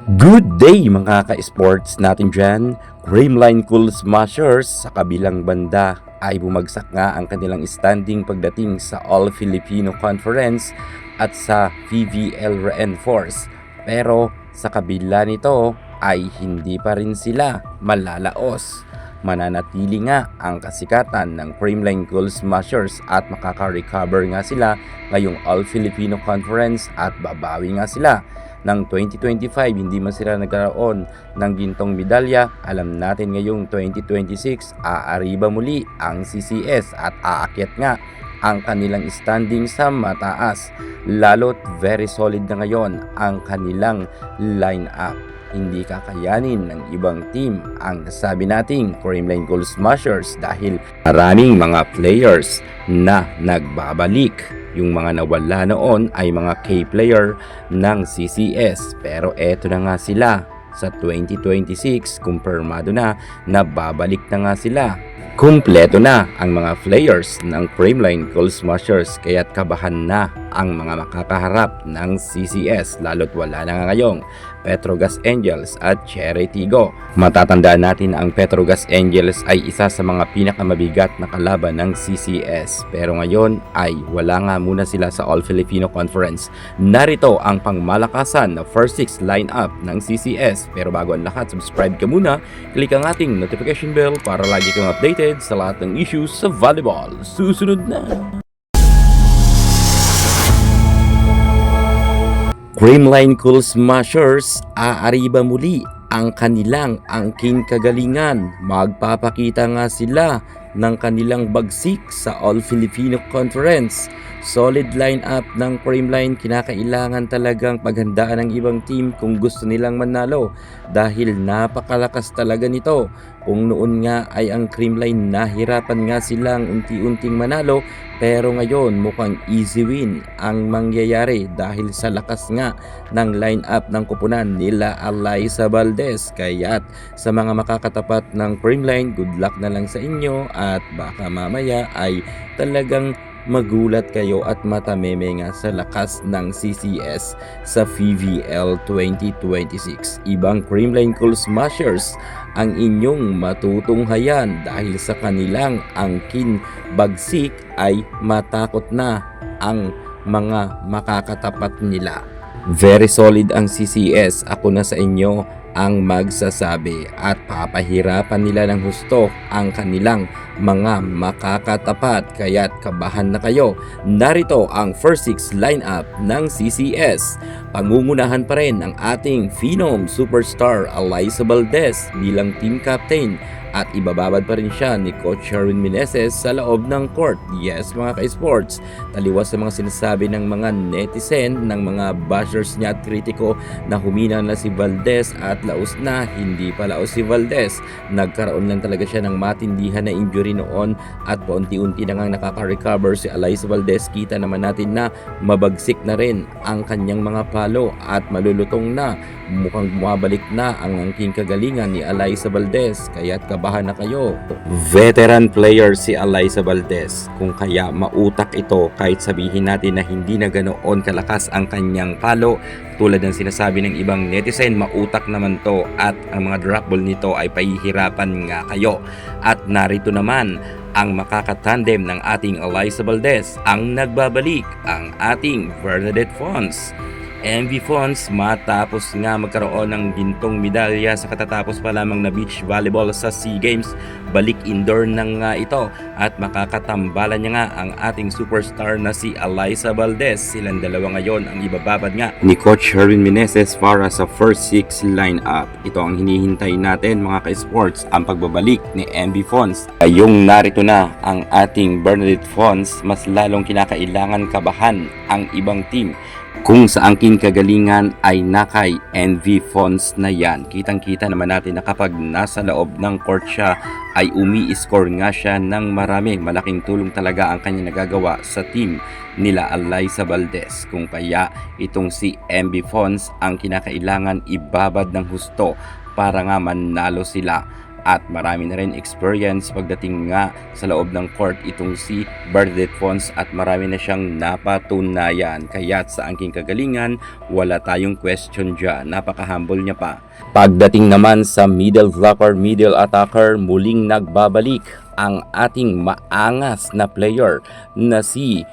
Good day mga ka-sports natin dyan. Creamline Cool Smashers sa kabilang banda ay bumagsak nga ang kanilang standing pagdating sa All-Filipino Conference at sa PVL Reinforce. Pero sa kabila nito ay hindi pa rin sila malalaos. Mananatili nga ang kasikatan ng Creamline Cool Smashers at makaka-recover nga sila ngayong All-Filipino Conference at babawi nga sila ng 2025. Hindi man sila nagkaroon ng gintong medalya. Alam natin ngayong 2026 aariba muli ang CCS at aakyat nga ang kanilang standing sa mataas. Lalo't very solid na ngayon ang kanilang lineup. Hindi kakayanin ng ibang team ang nasabi nating Creamline Cool Smashers dahil maraming mga players na nagbabalik. Yung mga nawala noon ay mga K-player ng CCS, pero eto na nga sila sa 2026, kumpirmado na babalik na nga sila. Kumpleto na ang mga players ng Creamline Cool Smashers, kaya't kabahan na ang mga makakaharap ng CCS, lalo't wala na nga ngayong Petrogas Angels at Cherry Tigo. Matatandaan natin na ang Petrogas Angels ay isa sa mga pinakamabigat na kalaban ng CCS, pero ngayon ay wala nga muna sila sa All-Filipino Conference. Narito ang pangmalakasan na first 6 lineup ng CCS, pero bago ang lahat, subscribe ka muna, click ang ating notification bell para lagi kang updated sa lahat ng issues sa volleyball. Susunod na! Creamline Cool Smashers aariba muli ang kanilang angking kagalingan. Magpapakita nga sila ng kanilang bagsik sa All-Filipino Conference. Solid lineup ng Creamline, kinakailangan talagang paghandaan ng ibang team kung gusto nilang manalo dahil napakalakas talaga nito. Kung noon nga ay ang Creamline nahirapan nga silang unti-unting manalo, pero ngayon mukhang easy win ang mangyayari dahil sa lakas nga ng lineup ng kupunan nila Alyssa Valdez. Kaya't sa mga makakatapat ng Creamline, good luck na lang sa inyo at baka mamaya ay talagang magulat kayo at matameme nga sa lakas ng CCS sa PVL 2026. Ibang Creamline Cool Smashers ang inyong matutunghayan dahil sa kanilang angkin bagsik ay matakot na ang mga makakatapat nila. Very solid ang CCS. Ako na sa inyo ang magsasabi at papahirapan nila ng husto ang kanilang mga makakatapat, kaya't kabahan na kayo. Narito ang first 6 lineup ng CCS. Pangungunahan pa rin ang ating Phenom Superstar Alyssa Valdez bilang team captain at ibababad pa rin siya ni Coach Sherwin Meneses sa loob ng court. Yes mga ka-sports, taliwas sa mga sinasabi ng mga netizen, ng mga bashers niya at kritiko na humina na si Valdez at laos na. Hindi pa laos si Valdez. Nagkaroon lang talaga siya ng matindihan na injury noon at paunti-unti na nga nakaka-recover si Alyssa Valdez. Kita naman natin na mabagsik na rin ang kanyang mga palo at malulutong na. Mukhang bumabalik na ang angking kagalingan ni Alyssa Valdez, kaya't kabahan na kayo. Veteran player si Alyssa Valdez, kung kaya mautak ito kahit sabihin natin na hindi na ganoon kalakas ang kanyang palo. Tulad ng sinasabi ng ibang netizen, mautak naman to at ang mga drop ball nito ay pahihirapan nga kayo. At narito naman ang makakatandem ng ating Alyssa Valdez, ang nagbabalik, ang ating Bernadette Fons. MV Fons matapos nga magkaroon ng gintong medalya sa katatapos pa lamang na beach volleyball sa SEA Games, balik indoor na nga ito at makakatambalan niya nga ang ating superstar na si Alyssa Valdez. Silang dalawa ngayon ang ibababad nga ni Coach Sherwin Meneses para sa first 6 lineup. Ito ang hinihintay natin mga ka-sports, ang pagbabalik ni MV Fons. Yung narito na ang ating Bernadette Fons, mas lalong kinakailangan kabahan ang ibang team kung sa angking kagalingan ay nakay NV Fons na yan. Kitang-kita naman natin na kapag nasa loob ng court siya ay umi-score nga siya ng marami. Malaking tulong talaga ang kanya nagagawa sa team nila Alyssa Valdez. Kung kaya itong si MV Fons ang kinakailangan ibabad ng husto para nga manalo sila. at marami na rin experience pagdating nga sa loob ng court itong si Bernadette Fons at marami na siyang napatunayan. Kaya't sa angking kagalingan, wala tayong question dyan. Napaka-humble niya pa. Pagdating naman sa middle blocker, middle attacker, muling nagbabalik ang ating maangas na player na si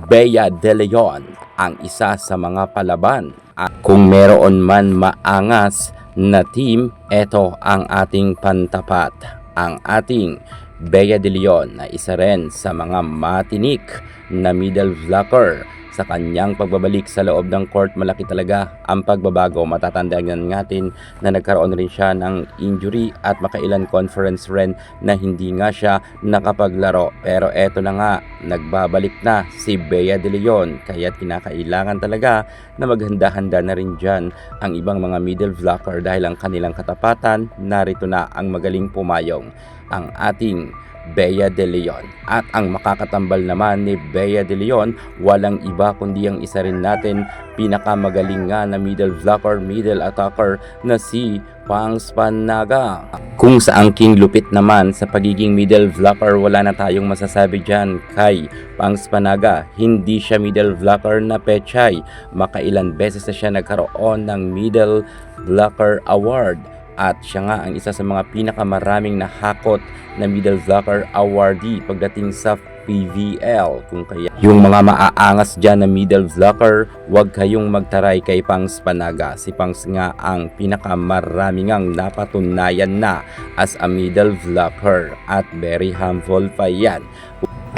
Bea De Leon, ang isa sa mga palaban. At kung meron man maangas na team, ito ang ating pantapat. Ang ating Bea De Leon na isa rin sa mga matinik na middle blocker. Sa kanyang pagbabalik sa loob ng court, malaki talaga ang pagbabago. Matatandaan natin na nagkaroon rin siya ng injury at makailan conference rin na hindi nga siya nakapaglaro. Pero eto na nga, nagbabalik na si Bea De Leon. Kaya kinakailangan talaga na maghanda-handa na rin dyan ang ibang mga middle blocker dahil ang kanilang katapatan, narito na ang magaling pumayong, ang ating Bea De Leon. At ang makakatambal naman ni Bea De Leon, walang iba kundi ang isa rin natin pinakamagaling nga na middle blocker, middle attacker na si Pangs Panaga. Kung sa angking lupit naman sa pagiging middle blocker, wala na tayong masasabi dyan kay Pangs Panaga. Hindi siya middle blocker na pechay. Makailan beses na siya nagkaroon ng middle blocker award. At siya nga ang isa sa mga pinakamaraming nahakot na middle blocker awardee pagdating sa PVL. Kung kaya yung mga maaangas dyan na middle blocker, huwag kayong magtaray kay Pangs Panaga. Si Pangs nga ang pinakamaraming ang napatunayan na as a middle blocker at very humble pa yan.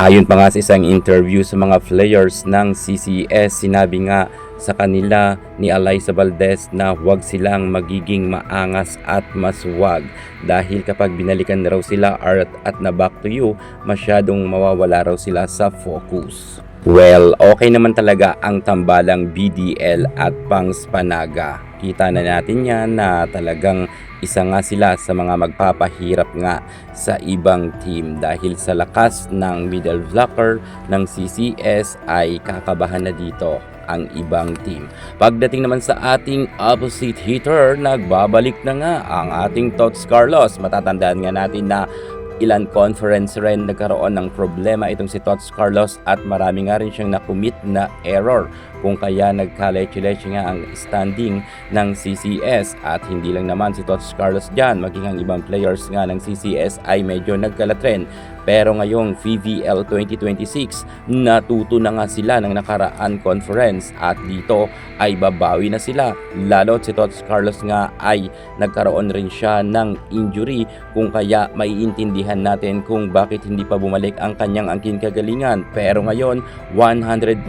Ayon pa nga sa isang interview sa mga players ng CCS, sinabi nga sa kanila ni Alyssa Valdez na huwag silang magiging maangas at maswag dahil kapag binalikan na raw sila at na back to you, masyadong mawawala raw sila sa focus. Well, okay naman talaga ang tambalang BDL at Pangs Panaga. Kita na natin yan na talagang isa nga sila sa mga magpapahirap nga sa ibang team dahil sa lakas ng middle blocker ng CCS ay kakabahan na dito ang ibang team. Pagdating naman sa ating opposite hitter, nagbabalik na nga ang ating Tots Carlos. Matatandaan nga natin na ilan conference rin nagkaroon ng problema itong si Tots Carlos at marami nga rin siyang nakumit na error kung kaya nagkaleche-leche nga ang standing ng CCS. At hindi lang naman si Tots Carlos dyan, maging ang ibang players nga ng CCS ay medyo nagkalatren. Pero ngayong VVL 2026, natuto na nga sila ng nakaraan conference at dito ay babawi na sila. Lalo si Tots Carlos nga ay nagkaroon rin siya ng injury kung kaya maiintindihan natin kung bakit hindi pa bumalik ang kanyang angking kagalingan. Pero ngayon 100%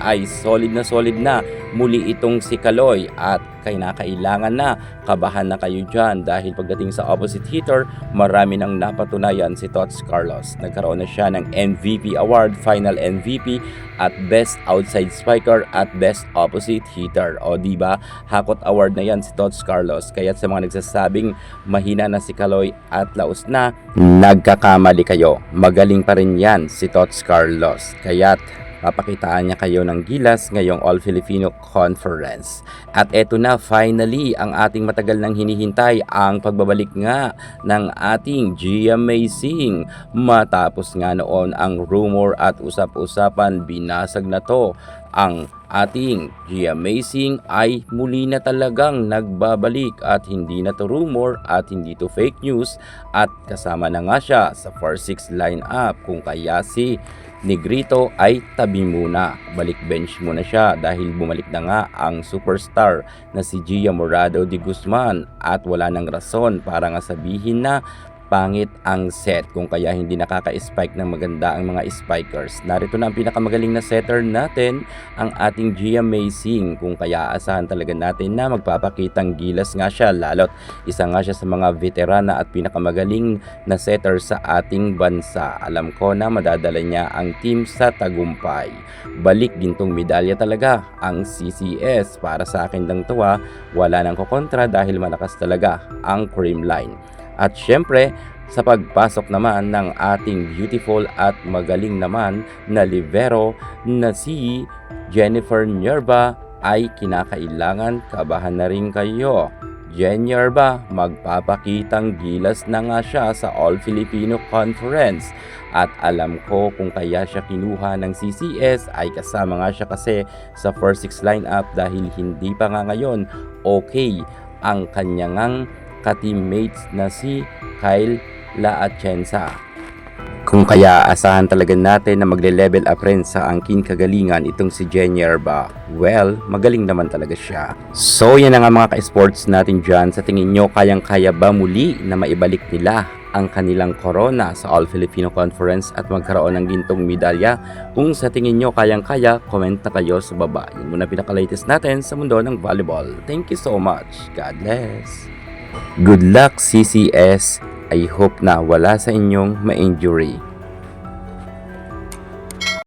ay solid na muli itong si Kaloy at kailangan na kabahan na kayo dyan dahil pagdating sa opposite hitter, marami nang napatunayan si Tots Carlos. Nagkaroon na siya ng MVP award, final MVP at best outside spiker at best opposite hitter. O diba, hakot award na yan si Tots Carlos. Kaya sa mga nagsasabing mahina na si Kaloy at laos na, nagkakamali kayo. Magaling pa rin yan si Tots Carlos. Kaya't papakitaan niya kayo ng gilas ngayong All Filipino Conference. At eto na finally ang ating matagal nang hinihintay, ang pagbabalik nga ng ating GMA-Sing. Matapos nga noon ang rumor at usap-usapan, binasag na to. Ang ating GMA-Sing ay muli na talagang nagbabalik at hindi na to rumor at hindi to fake news at kasama na nga siya sa 4-6 lineup. Kung kaya si Negrito ay tabi muna, balik bench muna siya dahil bumalik na nga ang superstar na si Gia Morado de Guzman at wala nang rason para nga sabihin na pangit ang set kung kaya hindi nakaka-spike ng maganda ang mga spikers. Narito na ang pinakamagaling na setter natin, ang ating GMA-Sing, kung kaya asahan talaga natin na magpapakitang gilas nga siya, lalo't isa nga siya sa mga veterana at pinakamagaling na setter sa ating bansa. Alam ko na madadala niya ang team sa tagumpay. Balik gintong medalya talaga ang CCS. Para sa akin lang to, wala nang kukontra dahil malakas talaga ang Creamline. At syempre, sa pagpasok naman ng ating beautiful at magaling naman na libero na si Jennifer Nierva ay kinakailangan kabahan na rin kayo Jenior ba, magpapakitang gilas na nga siya sa All Filipino Conference. At alam ko kung kaya siya kinuha ng CCS ay kasama nga siya kasi sa first 6 lineup dahil hindi pa nga ngayon okay ang kanyang ka-teammates na si Kyle La Atienza. Kung kaya asahan talaga natin na magle-level up rin sa angkin kagalingan itong si Jenior ba? Well, magaling naman talaga siya. So yan na nga mga ka-sports natin dyan. Sa tingin nyo, kayang-kaya ba muli na maibalik nila ang kanilang corona sa All Filipino Conference at magkaroon ng gintong medalya? Kung sa tingin nyo kayang-kaya, comment na kayo sa baba. Yun muna pinaka-latest natin sa mundo ng volleyball. Thank you so much. God bless. Good luck CCS. I hope na wala sa inyong ma-injury.